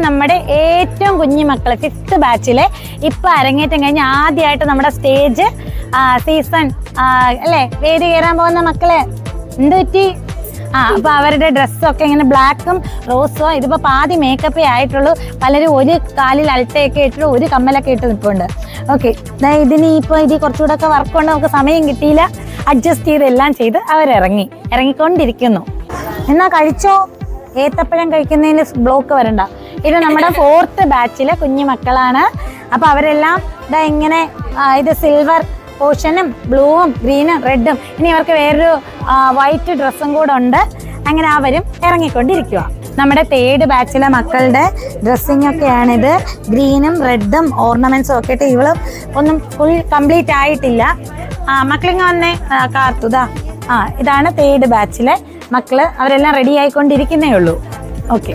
നമ്മുടെ ഏറ്റവും കുഞ്ഞു മക്കള് 5th ബാച്ചിലെ ഇപ്പൊ അരങ്ങേറ്റം കഴിഞ്ഞ് ആദ്യമായിട്ട് നമ്മുടെ സ്റ്റേജ് സീസൺ അല്ലേ വേദി കയറാൻ പോകുന്ന മക്കളെ എന്ത് പറ്റി? അപ്പൊ അവരുടെ ഡ്രസ്സൊക്കെ ഇങ്ങനെ ബ്ലാക്കും റോസും ഇതിപ്പോ പാതി മേക്കപ്പേ ആയിട്ടുള്ളൂ. പലരും ഒരു കാലിൽ അൾട്ടയൊക്കെ ഇട്ടിട്ട് ഒരു കമ്മലൊക്കെ ഇട്ട് നിൽപ്പുണ്ട്. ഓക്കെ, ഇതിന് ഇപ്പൊ ഇത് കുറച്ചുകൂടെ ഒക്കെ വർക്ക് കൊണ്ട് നമുക്ക് സമയം കിട്ടിയില്ല. അഡ്ജസ്റ്റ് ചെയ്ത് എല്ലാം ചെയ്ത് ഇറങ്ങിക്കൊണ്ടിരിക്കുന്നു. എന്നാ കഴിച്ചോ? ഏത്തപ്പഴം കഴിക്കുന്നതിന് ബ്ലോക്ക് വരണ്ട. ഇത് നമ്മുടെ 4th ബാച്ചിലെ കുഞ്ഞു മക്കളാണ്. അപ്പൊ അവരെല്ലാം ഇങ്ങനെ ഇത് സിൽവർ പോർഷനും ബ്ലൂവും ഗ്രീനും റെഡും, ഇനി അവർക്ക് വേറൊരു വൈറ്റ് ഡ്രസ്സും കൂടെ ഉണ്ട്. അങ്ങനെ അവരും ഇറങ്ങിക്കൊണ്ടിരിക്കുക. നമ്മുടെ 3rd ബാച്ചിലെ മക്കളുടെ ഡ്രസ്സിങ് ഒക്കെയാണിത്. ഗ്രീനും റെഡും ഓർണമെന്റ്സും ഒക്കെ ഇട്ട് ഇവളും ഒന്നും ഫുൾ കംപ്ലീറ്റ് ആയിട്ടില്ല. മക്കളിങ്ങ വന്നേ കാർത്തുതാ. ഇതാണ് 3rd ബാച്ചിലെ മക്കള്. അവരെല്ലാം റെഡി ആയിക്കൊണ്ടിരിക്കുന്നേ ഉള്ളൂ. ഓക്കെ.